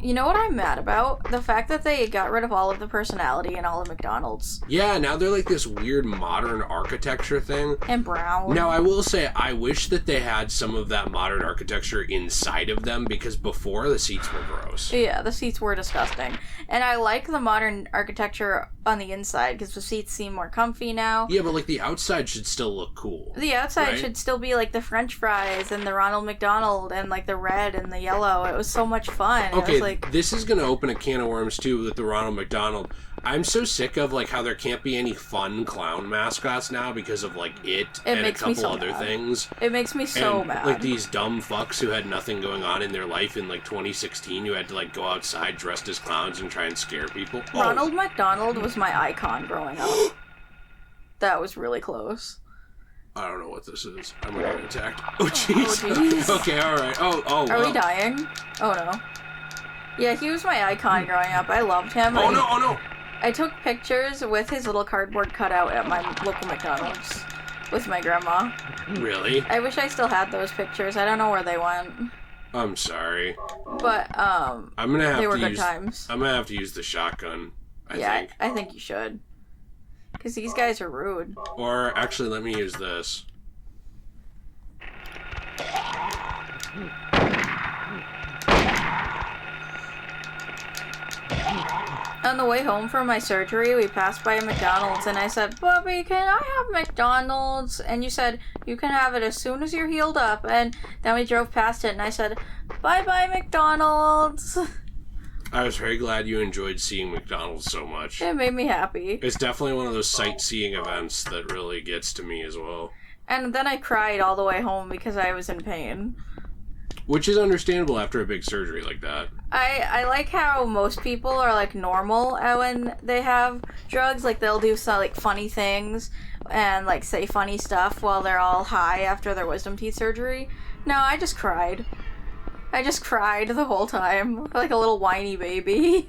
You know what I'm mad about? The fact that they got rid of all of the personality in all of McDonald's. Yeah, now they're like this weird modern architecture thing. And brown. Now, I will say, I wish that they had some of that modern architecture inside of them, because before, the seats were gross. Yeah, the seats were disgusting. And I like the modern architecture on the inside, because the seats seem more comfy now. Yeah, but, like, the outside should still look cool. The outside should still be, like, the French fries and the Ronald McDonald and, like, the red and the yellow. It was so much fun. Okay, it was like... this is going to open a can of worms, too, with the Ronald McDonald. I'm so sick of, like, how there can't be any fun clown mascots now because of, like, it and a couple other things. It makes me so mad. Like, these dumb fucks who had nothing going on in their life in, like, 2016 who had to, like, go outside dressed as clowns and try and scare people. Ronald McDonald was my icon growing up. That was really close. I don't know what this is. I'm gonna get attacked. Oh, jeez. Okay, alright. Are we dying? Oh, no. Yeah, he was my icon growing up. I loved him. Oh, no. I took pictures with his little cardboard cutout at my local McDonald's with my grandma. Really? I wish I still had those pictures. I don't know where they went. I'm sorry. But, I'm gonna have they were to good times. I'm gonna have to use the shotgun, I think. I think you should. Because these guys are rude. Or, actually, let me use this. On the way home from my surgery, we passed by a McDonald's, and I said, "Bobby, can I have McDonald's?" And you said, "You can have it as soon as you're healed up." And then we drove past it, and I said, "Bye-bye, McDonald's." I was very glad you enjoyed seeing McDonald's so much. It made me happy. It's definitely one of those sightseeing events that really gets to me as well. And then I cried all the way home because I was in pain. Which is understandable after a big surgery like that. I like how most people are, like, normal when they have drugs. Like, they'll do some, like, funny things and, like, say funny stuff while they're all high after their wisdom teeth surgery. No, I just cried. I just cried the whole time, like a little whiny baby.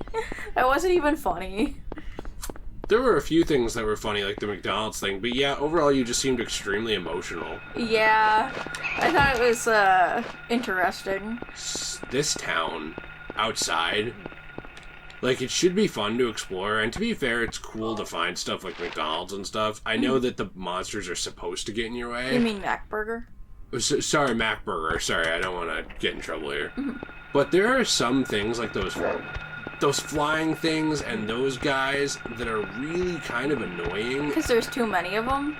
That wasn't even funny. There were a few things that were funny, like the McDonald's thing, but yeah, overall you just seemed extremely emotional. Yeah, I thought it was, interesting. This town, outside, like, it should be fun to explore, and to be fair, it's cool to find stuff like McDonald's and stuff. I know that the monsters are supposed to get in your way. You mean Macburger? Sorry, Macburger. Sorry, I don't want to get in trouble here. But there are some things, like those flying things and those guys, that are really kind of annoying. Because there's too many of them?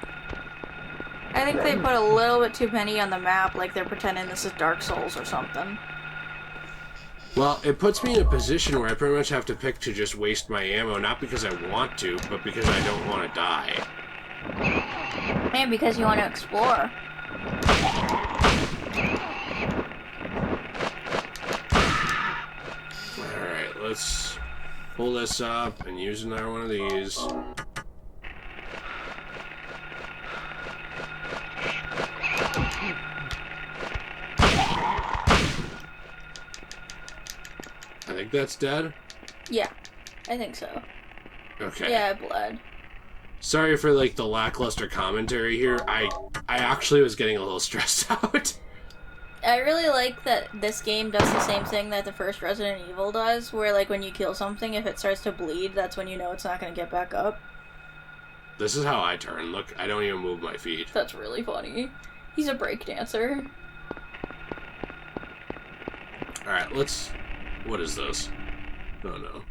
I think they put a little bit too many on the map, like they're pretending this is Dark Souls or something. Well, it puts me in a position where I pretty much have to pick to just waste my ammo, not because I want to, but because I don't want to die. And because you want to explore. Alright, let's pull this up and use another one of these. I think that's dead? Yeah, I think so. Okay. Yeah, I bled. Sorry for, like, the lackluster commentary here. I actually was getting a little stressed out. I really like that this game does the same thing that the first Resident Evil does, where, like, when you kill something, if it starts to bleed, that's when you know it's not going to get back up. This is how I turn. Look, I don't even move my feet. That's really funny. He's a breakdancer. Alright, let's... What is this? Oh, no.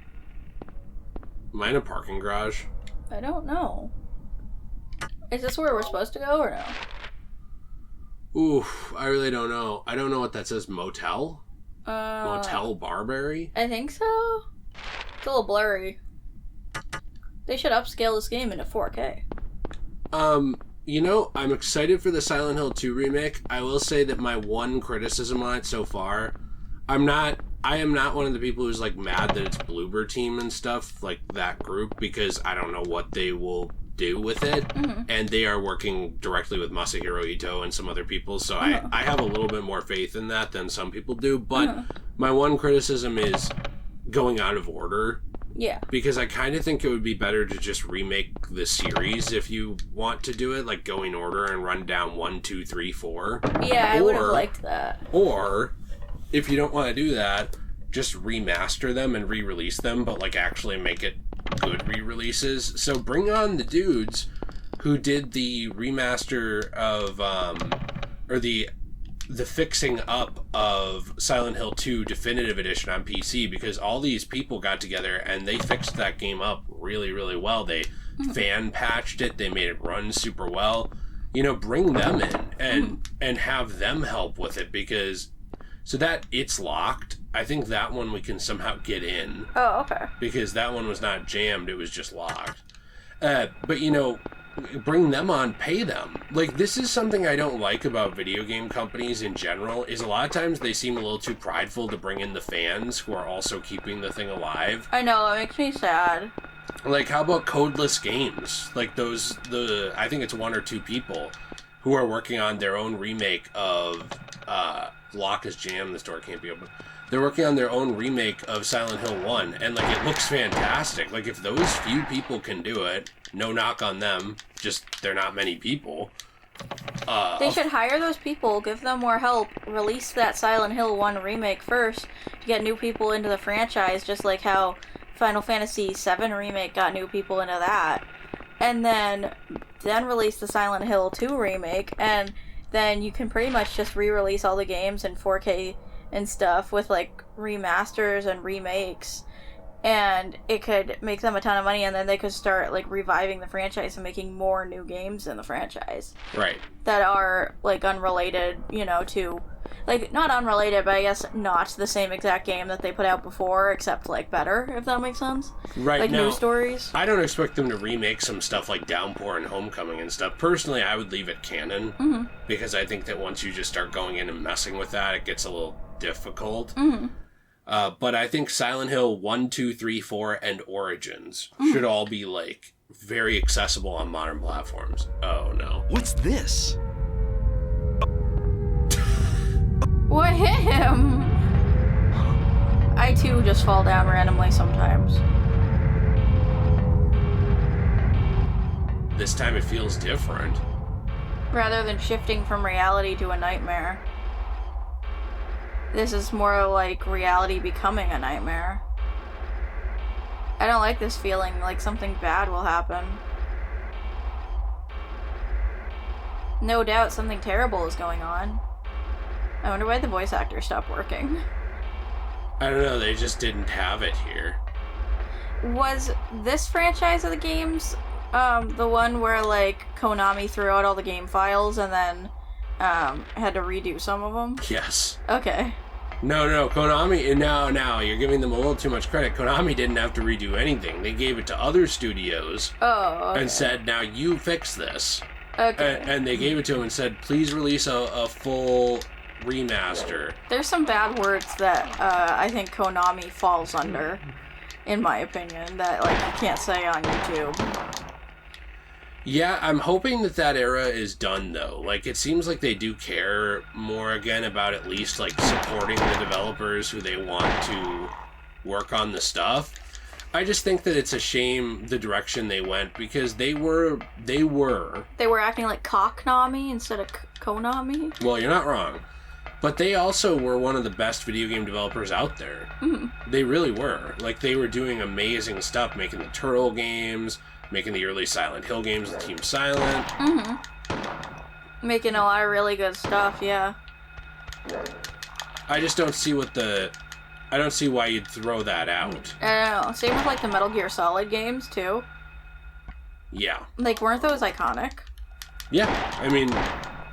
Am I in a parking garage? I don't know. Is this where we're supposed to go, or no? Oof, I really don't know. I don't know what that says. Motel? Motel Barberry? I think so. It's a little blurry. They should upscale this game into 4K. You know, I'm excited for the Silent Hill 2 remake. I will say that my one criticism on it so far, I am not one of the people who's, like, mad that it's Bloober Team and stuff, like that group, because I don't know what they will do with it, and they are working directly with Masahiro Ito and some other people, so I have a little bit more faith in that than some people do, but my one criticism is going out of order. Yeah. Because I kind of think it would be better to just remake the series if you want to do it, like go in order and run down 1, 2, 3, 4. Yeah, I would have liked that. Or, if you don't want to do that, just remaster them and re-release them, but like actually make it good re-releases. So bring on the dudes who did the remaster of or the fixing up of Silent Hill 2 Definitive Edition on PC, because all these people got together and they fixed that game up really, really well. They fan patched it, they made it run super well. You know, bring them in and have them help with it, because so that it's locked. I think that one we can somehow get in. Oh, okay. Because that one was not jammed, it was just locked. But you know, bring them on, pay them. Like, this is something I don't like about video game companies in general, is a lot of times they seem a little too prideful to bring in the fans who are also keeping the thing alive. I know, it makes me sad. Like, how about Codeless Games? Like, I think it's 1 or 2 people who are working on their own remake of, lock is jammed, this door can't be opened. They're working on their own remake of Silent Hill 1, and, like, it looks fantastic. Like, if those few people can do it, no knock on them, just they're not many people. They should hire those people, give them more help, release that Silent Hill 1 remake first to get new people into the franchise, just like how Final Fantasy VII Remake got new people into that. And then release the Silent Hill 2 remake, and then you can pretty much just re-release all the games in 4K and stuff with, like, remasters and remakes. And it could make them a ton of money, and then they could start, like, reviving the franchise and making more new games in the franchise. Right. That are, like, unrelated, you know, to... Like, not unrelated, but I guess not the same exact game that they put out before, except, like, better, if that makes sense. Right. Like, now, new stories. I don't expect them to remake some stuff like Downpour and Homecoming and stuff. Personally, I would leave it canon, because I think that once you just start going in and messing with that, it gets a little difficult. But I think Silent Hill 1, 2, 3, 4, and Origins should all be, like, very accessible on modern platforms. Oh, no. What's this? What hit him? I, too, just fall down randomly sometimes. This time it feels different. Rather than shifting from reality to a nightmare. This is more like reality becoming a nightmare. I don't like this feeling, like something bad will happen. No doubt something terrible is going on. I wonder why the voice actor stopped working. I don't know, they just didn't have it here. Was this franchise of the games the one where, like, Konami threw out all the game files and then had to redo some of them? Yes. Okay. No, Konami, no, you're giving them a little too much credit. Konami didn't have to redo anything. They gave it to other studios and said, now you fix this. Okay. And they gave it to them and said, please release a full remaster. There's some bad words that I think Konami falls under, in my opinion, that, like, you can't say on YouTube. Yeah, I'm hoping that era is done, though. Like, it seems like they do care more again about at least, like, supporting the developers who they want to work on the stuff. I just think that it's a shame the direction they went, because they were acting like Konami instead of Konami? Well, you're not wrong. But they also were one of the best video game developers out there. They really were. Like, they were doing amazing stuff, making the Turtle games, making the early Silent Hill games with Team Silent. Making a lot of really good stuff, yeah. I just don't see I don't see why you'd throw that out. I don't know. Same with, like, the Metal Gear Solid games, too. Yeah. Like, weren't those iconic? Yeah. I mean,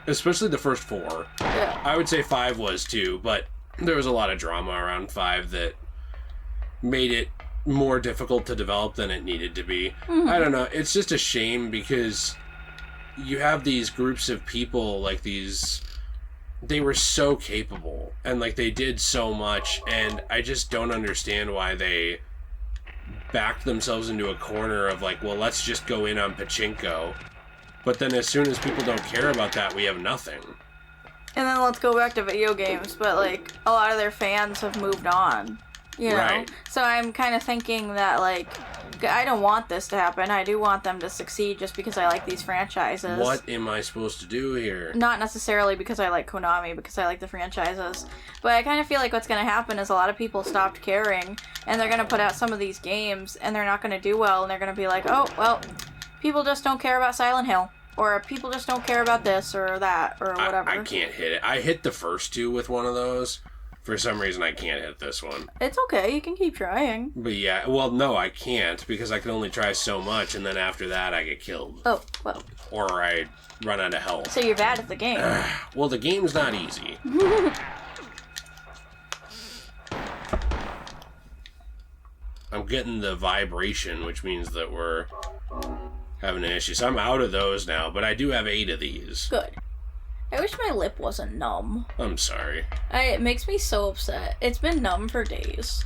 especially the first 4. Yeah. I would say 5 was too, but there was a lot of drama around 5 that made it more difficult to develop than it needed to be. I don't know. It's just a shame because you have these groups of people, like these... They were so capable, and, like, they did so much, and I just don't understand why they backed themselves into a corner of, like, well, let's just go in on pachinko. But then as soon as people don't care about that, we have nothing. And then let's go back to video games, but, like, a lot of their fans have moved on, you know? Right. So I'm kind of thinking that, like, I don't want this to happen. I do want them to succeed just because I like these franchises. What am I supposed to do here? Not necessarily because I like Konami, because I like the franchises. But I kind of feel like what's going to happen is a lot of people stopped caring, and they're going to put out some of these games, and they're not going to do well, and they're going to be like, oh, well, people just don't care about Silent Hill. Or people just don't care about this or that or whatever. I can't hit it. I hit the first two with one of those. For some reason, I can't hit this one. It's okay. You can keep trying. But yeah, well, no, I can't because I can only try so much, and then after that, I get killed. Oh, well. Or I run out of health. So you're bad at the game. Well, the game's not easy. I'm getting the vibration, which means that we're having an issue. So I'm out of those now, but I do have 8 of these. Good. I wish my lip wasn't numb. I'm sorry. It makes me so upset. It's been numb for days.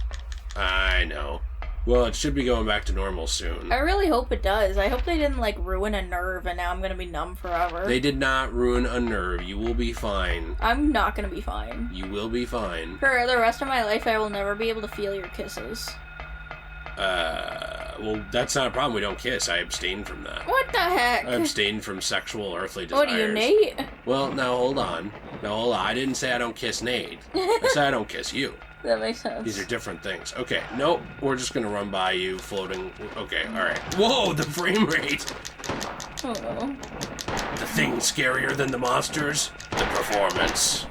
I know. Well, it should be going back to normal soon. I really hope it does. I hope they didn't, like, ruin a nerve and now I'm gonna be numb forever. They did not ruin a nerve. You will be fine. I'm not gonna be fine. You will be fine. For the rest of my life, I will never be able to feel your kisses. Well, that's not a problem. We don't kiss. I abstain from that. What the heck? I abstain from sexual earthly desires. What are you, Nate? Well, now hold on. I didn't say I don't kiss Nate. I said I don't kiss you. That makes sense. These are different things. Okay, nope. We're just gonna run by you, floating. Okay, alright. Whoa, the frame rate! Oh no. The thing's scarier than the monsters. The performance.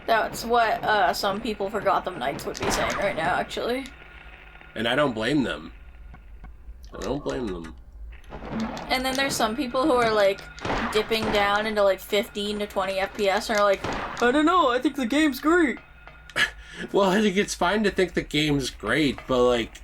That's what some people for Gotham Knights would be saying right now, actually. And I don't blame them. I don't blame them. And then there's some people who are like dipping down into like 15 to 20 FPS and are like, I don't know, I think the game's great. Well, I think it's fine to think the game's great, but like,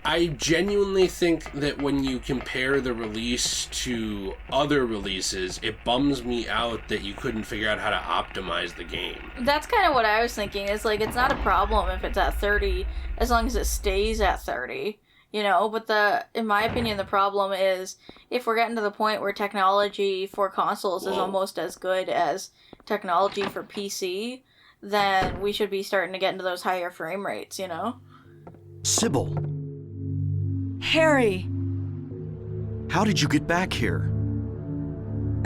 I genuinely think that when you compare the release to other releases, it bums me out that you couldn't figure out how to optimize the game. That's kind of what I was thinking. It's like, it's not a problem if it's at 30, as long as it stays at 30, you know? But in my opinion, the problem is if we're getting to the point where technology for consoles is almost as good as technology for PC, then we should be starting to get into those higher frame rates, you know? Sybil! Harry! How did you get back here?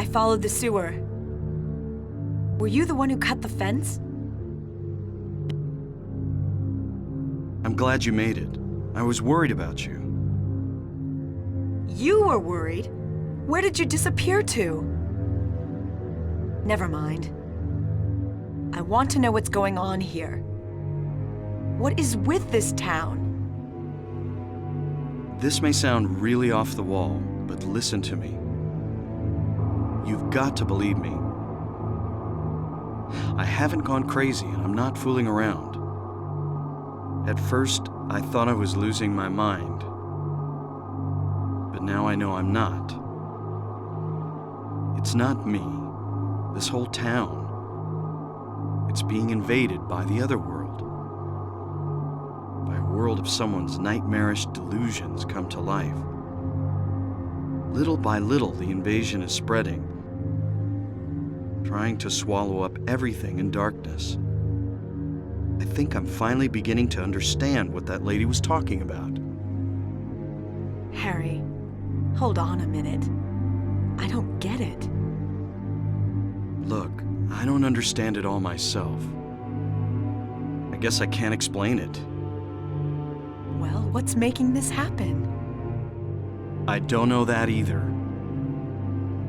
I followed the sewer. Were you the one who cut the fence? I'm glad you made it. I was worried about you. You were worried? Where did you disappear to? Never mind. I want to know what's going on here. What is with this town? This may sound really off the wall, but listen to me. You've got to believe me. I haven't gone crazy, and I'm not fooling around. At first, I thought I was losing my mind. But now I know I'm not. It's not me. This whole town. It's being invaded by the other world. By a world of someone's nightmarish delusions come to life. Little by little, the invasion is spreading, trying to swallow up everything in darkness. I think I'm finally beginning to understand what that lady was talking about. Harry, hold on a minute. I don't get it. Look, I don't understand it all myself. I guess I can't explain it. Well, what's making this happen? I don't know that either.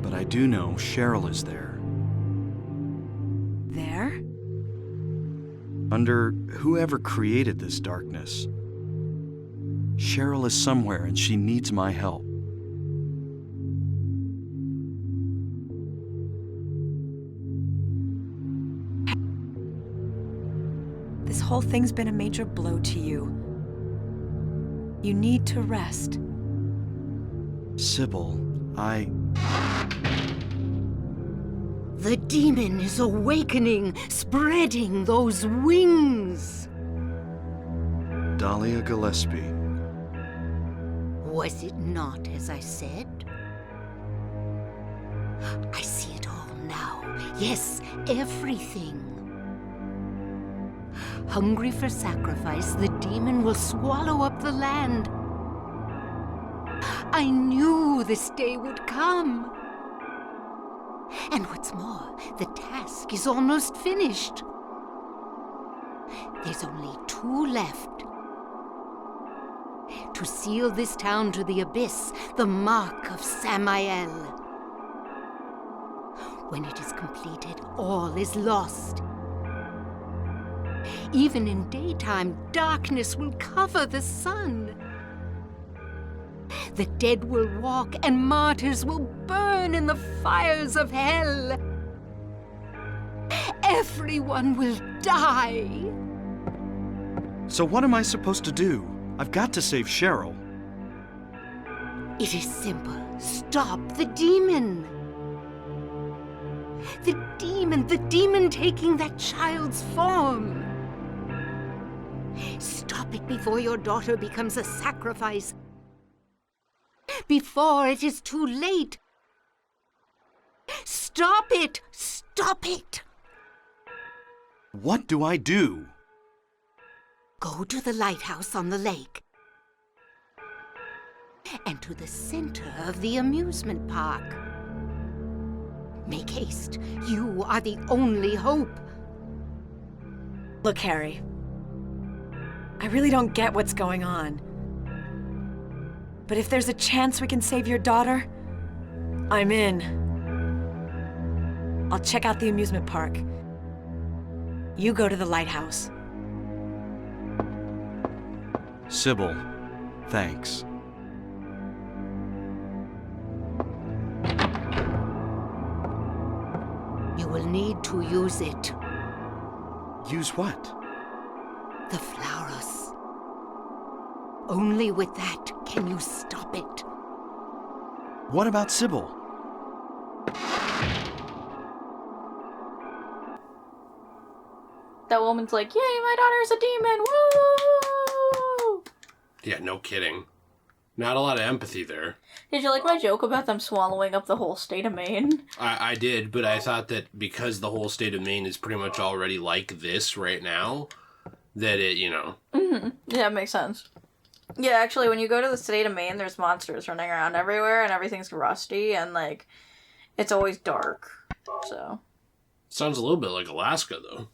But I do know Cheryl is there. There? Under whoever created this darkness. Cheryl is somewhere and she needs my help. This whole thing's been a major blow to you. You need to rest. Sybil, The demon is awakening, spreading those wings. Dahlia Gillespie. Was it not as I said? I see it all now. Yes, everything. Hungry for sacrifice, the demon will swallow up the land. I knew this day would come. And what's more, the task is almost finished. There's only 2 left. To seal this town to the abyss, the mark of Samael. When it is completed, all is lost. Even in daytime, darkness will cover the sun. The dead will walk, and martyrs will burn in the fires of hell. Everyone will die. So what am I supposed to do? I've got to save Cheryl. It is simple. Stop the demon. The demon taking that child's form. Stop it before your daughter becomes a sacrifice. Before it is too late. Stop it! Stop it! What do I do? Go to the lighthouse on the lake. And to the center of the amusement park. Make haste. You are the only hope. Look, Harry. I really don't get what's going on. But if there's a chance we can save your daughter, I'm in. I'll check out the amusement park. You go to the lighthouse. Sybil, thanks. You will need to use it. Use what? The flowers. Only with that can you stop it. What about Sybil? That woman's like, yay, my daughter's a demon, woo! Yeah, no kidding. Not a lot of empathy there. Did you like my joke about them swallowing up the whole state of Maine? I did, but I thought that because the whole state of Maine is pretty much already like this right now, that it, Mm-hmm. Yeah, it makes sense. Yeah, actually, when you go to the state of Maine, there's monsters running around everywhere, and everything's rusty, and, like, it's always dark, so... Sounds a little bit like Alaska, though.